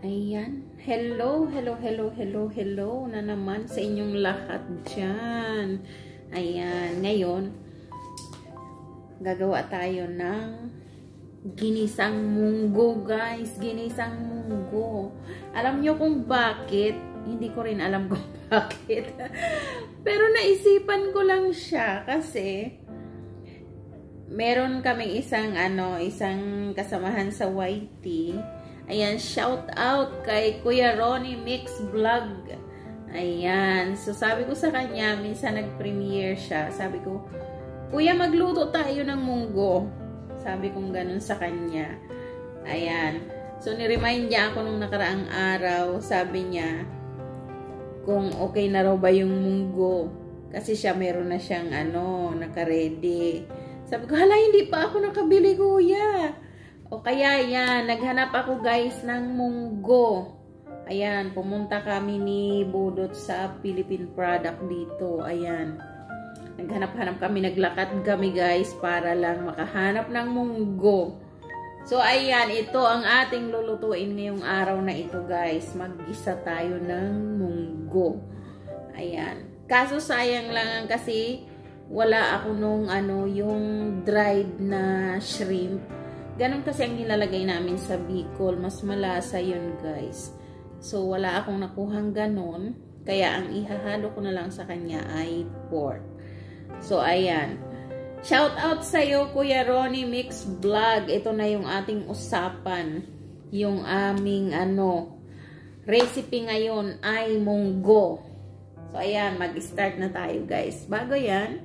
Ayan. Hello, hello, hello, hello, hello na naman sa inyong lahat dyan. Ayan. Ngayon, gagawa tayo ng ginisang munggo, guys. Ginisang munggo. Alam nyo kung bakit? Hindi ko rin alam kung bakit. Pero naisipan ko lang siya kasi meron kaming isang kasamahan sa YT. Ayan, shout out kay Kuya Ronnie Mix Vlog. Ayan, so sabi ko sa kanya, minsan nag-premiere siya. Sabi ko, Kuya, magluto tayo ng munggo. Sabi kong ganun sa kanya. Ayan, so niremind niya ako nung nakaraang araw. Sabi niya, kung okay na raw ba yung munggo. Kasi siya meron na siyang naka-ready. Sabi ko, hala, hindi pa ako nakabili, Kuya. O kaya yan, naghanap ako guys ng munggo. Ayan, pumunta kami ni Budot sa Philippine Product dito. Ayan, naghanap-hanap kami, naglakad kami guys para lang makahanap ng munggo. So ayan, ito ang ating lulutuin ngayong araw na ito guys. Mag-gisa tayo ng munggo. Ayan, kaso sayang lang kasi wala ako nung yung dried na shrimp. Ganon kasi ang nilalagay namin sa Bicol. Mas malasa yun, guys. So, wala akong nakuhang ganon. Kaya, ang ihahalo ko na lang sa kanya ay pork. So, ayan. Shout out sa'yo, Kuya Ronnie Mix Vlog. Ito na yung ating usapan. Yung aming, recipe ngayon ay munggo. So, ayan. Mag-start na tayo, guys. Bago yan,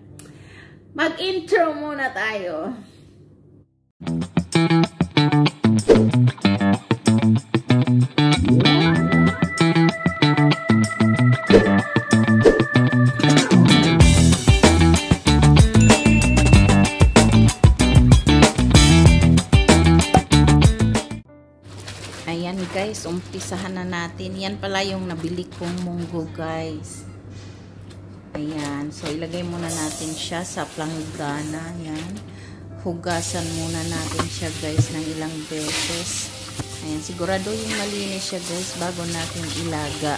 mag-intro muna tayo. Ayan guys, umpisahan na natin. Yan pala yung nabili kong munggo guys. Ayan, so ilagay muna natin siya sa planggana. Yan. Hugasan muna natin siya guys ng ilang beses. Ayan, siguraduhin malinis siya guys bago natin ilaga.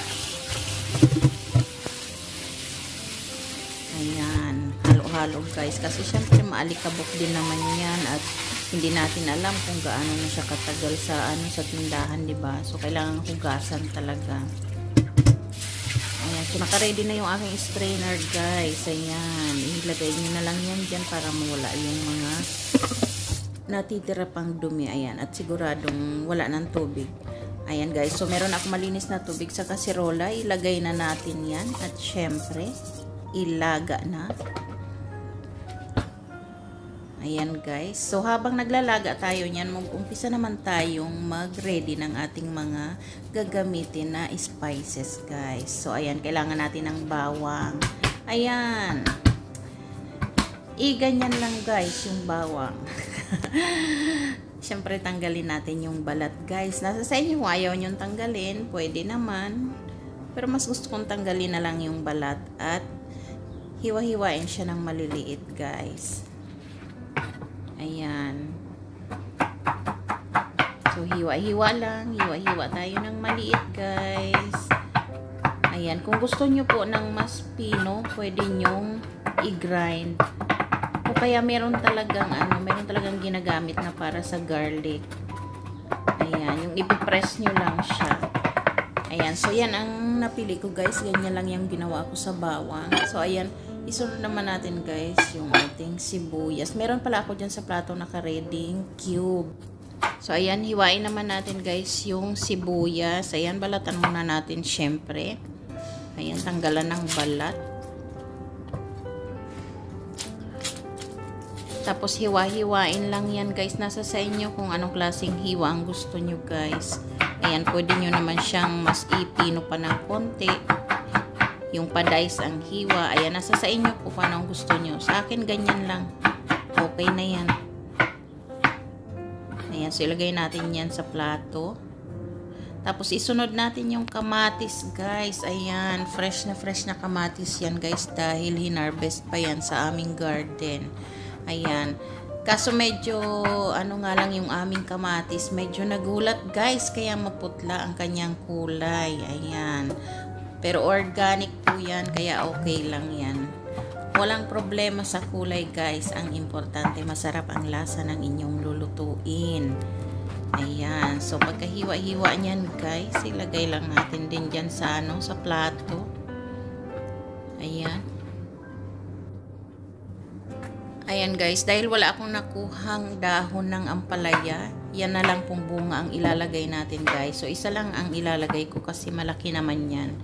Ayan, halo-halo guys. Kasi syempre maalikabok din naman yan at hindi natin alam kung gaano na siya katagal sa tindahan, diba? So kailangan hugasan talaga. Ayan, so naka-ready na yung aking strainer guys. Ayan, ilagay nyo na lang yan dyan para mawala yung mga natitira pang dumi. Ayan, at siguradong wala ng tubig. Ayan guys, so meron ako malinis na tubig sa kasirola. Ilagay na natin yan at syempre ilaga na. Ayan guys, so habang naglalaga tayo niyan, mag-umpisa naman tayong mag-ready ng ating mga gagamitin na spices guys. So ayan, kailangan natin ng bawang. Ayan, ganyan lang guys yung bawang. Siyempre tanggalin natin yung balat guys. Nasa sa inyo kung ayaw nyong tanggalin, pwede naman. Pero mas gusto kong tanggalin na lang yung balat at hiwa-hiwain siya ng maliliit guys. Ayan. So, hiwa-hiwa lang. Hiwa-hiwa tayo ng maliit, guys. Ayan. Kung gusto nyo po ng mas pino, pwede nyong i-grind. O kaya meron talagang ginagamit na para sa garlic. Ayan. Yung ipipress nyo lang siya. Ayan. So, yan ang napili ko, guys. Ganyan lang yung ginawa ko sa bawang. So, ayan. Isunod naman natin guys yung ating sibuyas. Meron pala ako dyan sa plato naka-ready cube. So ayan, hiwain naman natin guys yung sibuyas. Ayan, balatan muna natin syempre. Ayan, tanggalan ng balat. Tapos hiwa-hiwain lang yan guys. Nasa sa inyo kung anong klaseng hiwa ang gusto nyo guys. Ayan, pwede nyo naman siyang mas ipino pa ng konti. Yung pa-dice ang hiwa. Ayan, nasa sa inyo kung anong gusto nyo. Sa akin, ganyan lang. Okay na yan. Ayan, so ilagay natin yan sa plato. Tapos, isunod natin yung kamatis, guys. Ayan, fresh na kamatis yan, guys. Dahil hinarvest pa yan sa aming garden. Ayan. Kaso medyo, ano nga lang yung aming kamatis, medyo nagulat guys, kaya maputla ang kanyang kulay. Ayan. Pero organic po yan, kaya okay lang yan. Walang problema sa kulay guys. Ang importante, masarap ang lasa ng inyong lulutuin. Ayan. So, pagkahiwa-hiwa niyan guys, ilagay lang natin din dyan sa, sa plato. Ayan. Ayan guys, dahil wala akong nakuhang dahon ng ampalaya, yan na lang pong bunga ang ilalagay natin guys. So, isa lang ang ilalagay ko kasi malaki naman yan.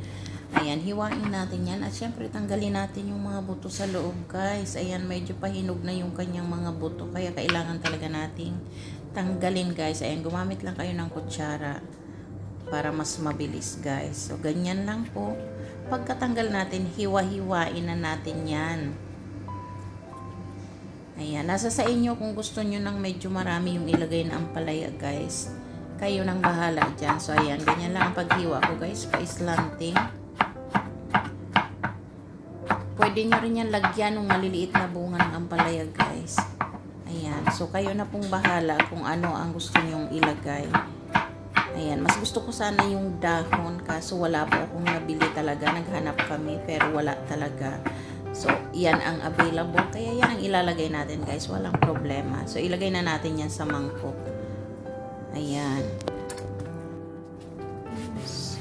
Ayan, hiwain natin yan. At syempre, tanggalin natin yung mga buto sa loob guys. Ayan, medyo pahinog na yung kanyang mga buto. Kaya kailangan talaga nating tanggalin guys. Ayan, gumamit lang kayo ng kutsara para mas mabilis guys. So, ganyan lang po. Pagkatanggal natin, hiwa-hiwain na natin yan. Ayan, nasa sa inyo kung gusto nyo ng medyo marami yung ilagay na ampalaya guys. Kayo nang bahala dyan. So ayan, ganyan lang ang paghiwa ko guys, pa-slanting. Pwede nyo rin yan lagyan ng maliliit na bunga ng ampalaya guys. Ayan, so kayo na pong bahala kung ano ang gusto nyong ilagay. Ayan, mas gusto ko sana yung dahon kaso wala po akong nabili talaga. Naghanap kami pero wala talaga. So, yan ang available. Kaya yan ang ilalagay natin guys. Walang problema. So, ilagay na natin yan sa mangkok. Ayan.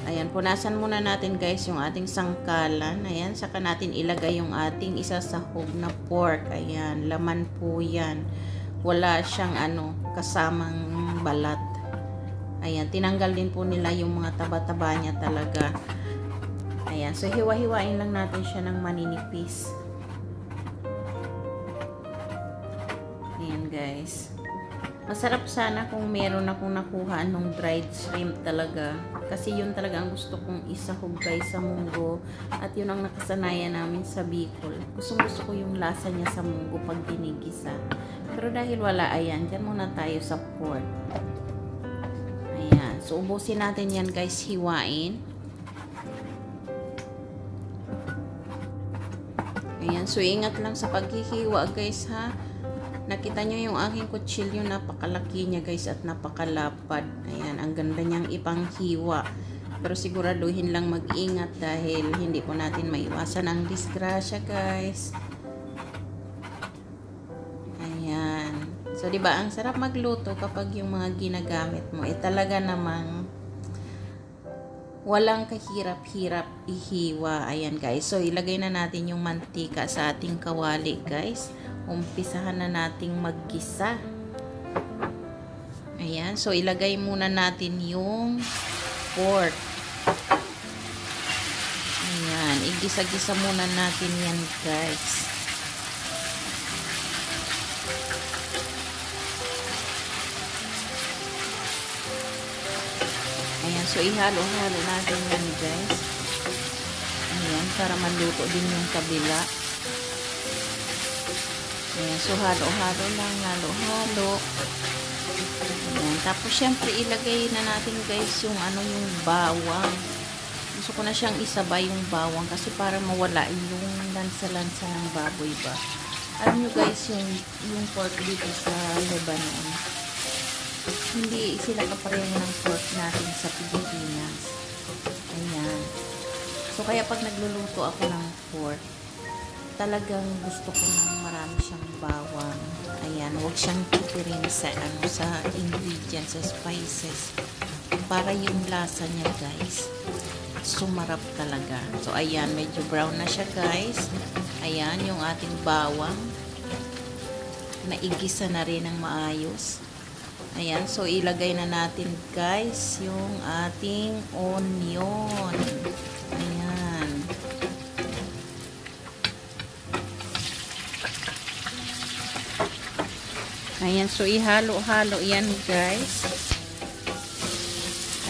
Ayan, punasan muna natin guys yung ating sangkalan. Ayan, saka natin ilagay yung ating isasahog na pork. Ayan, laman po yan. Wala siyang kasamang balat. Ayan, tinanggal din po nila yung mga taba-taba niya talaga. Ayan, so hiwa-hiwain lang natin siya ng maninipis. Ayan guys. Masarap sana kung meron akong nakuha ng dried shrimp talaga. Kasi yun talaga ang gusto kong isahog guys sa munggo. At yun ang nakasanayan namin sa Bicol. Gusto ko yung lasa niya sa munggo pag ginigisa. Pero dahil wala, ayan, dyan muna tayo sa pork. Ayan, so ubusin natin yan guys, hiwain. Ayan, so ingat lang sa paghihiwa guys ha. Nakita nyo yung aking kutsilyo, napakalaki niya guys at napakalapad. Ayan, ang ganda niyang ipanghiwa. Pero siguraduhin lang mag-ingat dahil hindi po natin maiwasan ang disgrasya guys. Ayan. So diba ang sarap magluto kapag yung mga ginagamit mo talaga namang walang kahirap-hirap ihiwa. Ayan guys. So, ilagay na natin yung mantika sa ating kawali guys. Umpisahan na nating maggisa. Ayan. So, ilagay muna natin yung pork. Ayan. Igisa-gisa muna natin yan guys. Ayan, so ihalo-halo natin yan guys. Ayan, para maluto din yung kabila. Ayan, so halo-halo lang, halo-halo. Ayan, tapos syempre ilagay na natin guys yung yung bawang. Gusto ko na siyang isabay yung bawang kasi para mawala yung lansa-lansa ng baboy ba. Alam nyo guys, yung pork dito sa Lebanon, hindi sila kapareho ng pork natin sa Pilipinas. Ayan. So, kaya pag nagluluto ako ng pork, talagang gusto ko ng marami siyang bawang. Ayan. Huwag siyang titirin sa, sa ingredients, sa spices. Para yung lasa niya, guys, sumarap talaga. So, ayan. Medyo brown na siya, guys. Ayan. Yung ating bawang. Naigisa na rin ng maayos. Ayan, so ilagay na natin guys yung ating onion. Ayan. Ayan, so ihalo-halo yan guys.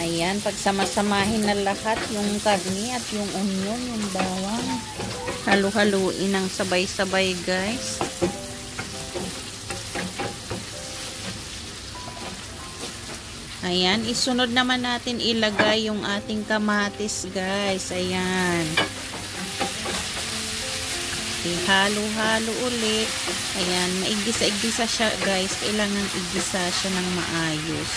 Ayan, pagsama-samahin na lahat yung karni at yung onion, yung bawang. Halo-haluin ng sabay-sabay guys. Ayan, isunod naman natin ilagay yung ating kamatis guys. Ayan. ihalo-halo ulit. Ayan, maigisa-igisa siya guys. Kailangan igisa siya ng maayos.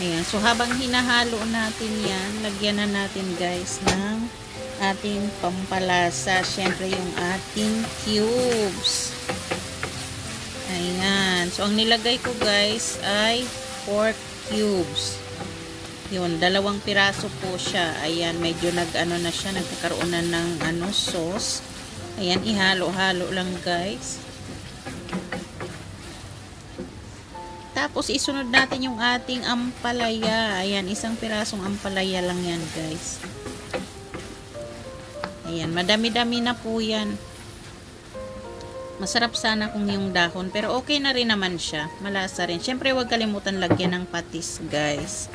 Ayan, so habang hinahalo natin yan, lagyan na natin guys ng ating pampalasa. Siyempre yung ating cubes. Ayan, so ang nilagay ko guys ay pork cubes. Yun, 2 piraso po siya. Ayan, medyo nag-ano na siya, nagkakaroon na ng sauce. Ayan, ihalo-halo lang guys. Tapos, isunod natin yung ating ampalaya. Ayan, 1 pirasong ampalaya lang yan, guys. Ayan, madami-dami na po yan. Masarap sana kung yung dahon, pero okay na rin naman siya. Malasa rin. Siyempre, huwag kalimutan lagyan ng patis, guys.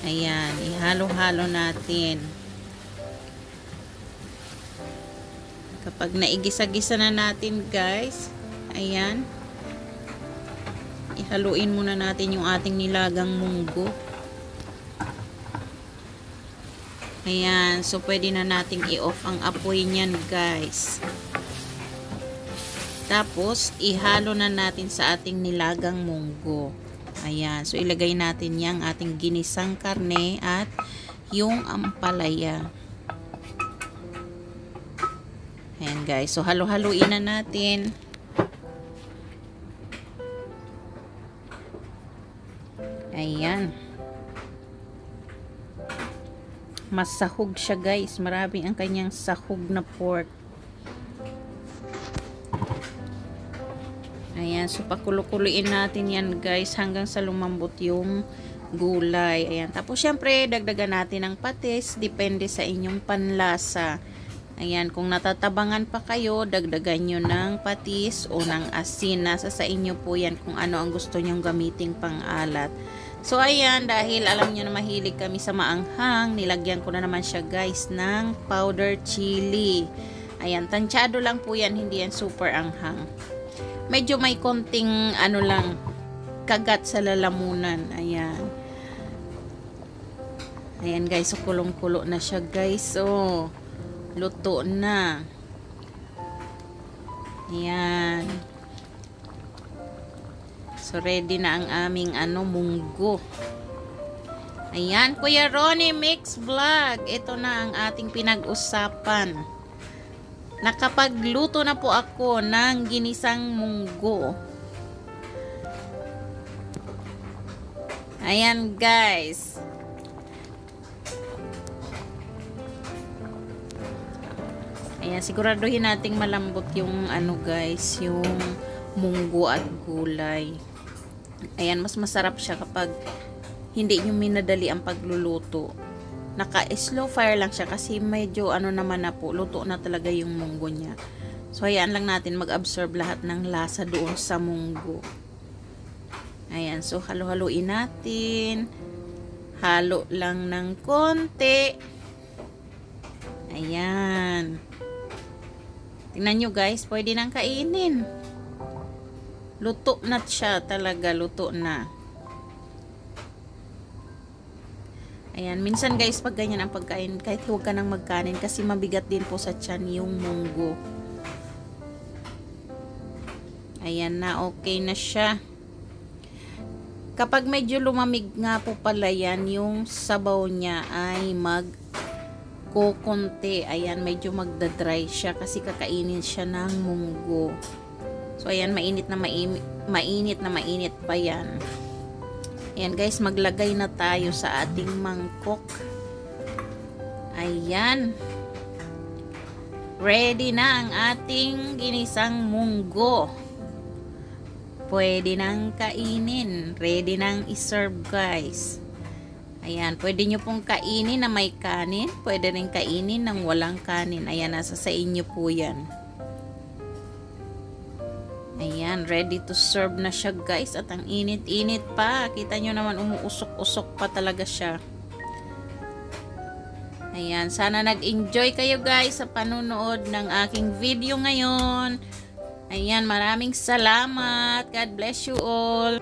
Ayan, ihalo-halo natin. Kapag naigisa-gisa na natin, guys, ayan, ihaluin muna natin yung ating nilagang munggo. Ayan, so pwede na nating i-off ang apoy niyan guys. Tapos, ihalo na natin sa ating nilagang munggo. Ayan, so ilagay natin yang ating ginisang karne at yung ampalaya. Ayan guys, so halo-haluin na natin. Ayan. Mas sahog siya guys. Marami ang kanyang sahog na pork. Ayan. So pakulukuloyin natin yan guys hanggang sa lumambot yung gulay. Ayan. Tapos syempre dagdagan natin ng patis. Depende sa inyong panlasa. Ayan. Kung natatabangan pa kayo, dagdagan nyo ng patis o ng asin. Nasa sa inyo po yan kung ano ang gusto nyong gamiting pang-alat. So, ayan, dahil alam nyo na mahilig kami sa maanghang, nilagyan ko na naman siya, guys, ng powder chili. Ayan, tansyado lang po yan, hindi yan super anghang. Medyo may konting, lang, kagat sa lalamunan. Ayan. Ayan, guys, so kulong-kulo na siya, guys. So, luto na. Ayan. So, ready na ang aming munggo. Ayan, Kuya Ronnie Mix Vlog. Ito na ang ating pinag-usapan. Nakapagluto na po ako ng ginisang munggo. Ayan, guys. Ayan, siguraduhin nating malambot yung guys, yung munggo at gulay. Ayan, mas masarap siya kapag hindi nyo minadali ang pagluluto. Naka-slow fire lang siya kasi medyo naman na po, luto na talaga yung munggo niya. So, hayaan lang natin mag-absorb lahat ng lasa doon sa munggo. Ayan, so halo-haluin natin. Halo lang ng konti. Ayan. Tingnan nyo guys, pwede nang kainin. Luto na siya talaga, luto na. Ayan, minsan guys, pag ganyan ang pagkain, kahit huwag ka nang magkanin kasi mabigat din po sa tiyan yung munggo. Ayan na, okay na siya. Kapag medyo lumamig nga po pala yan, yung sabaw niya ay kukunti. Ayan, medyo magdadry siya kasi kakainin siya ng munggo. So, ayan, mainit na mainit pa yan. Ayan, guys, maglagay na tayo sa ating mangkok. Ayan. Ready na ang ating ginisang munggo. Pwede nang kainin. Ready nang iserve, guys. Ayan, pwede nyo pong kainin na may kanin. Pwede rin kainin ng walang kanin. Ayan, nasa sa inyo po yan. Ayan, ready to serve na siya guys. At ang init-init pa. Kita nyo naman umuusok-usok pa talaga siya. Ayan, sana nag-enjoy kayo guys sa panunood ng aking video ngayon. Ayan, maraming salamat. God bless you all.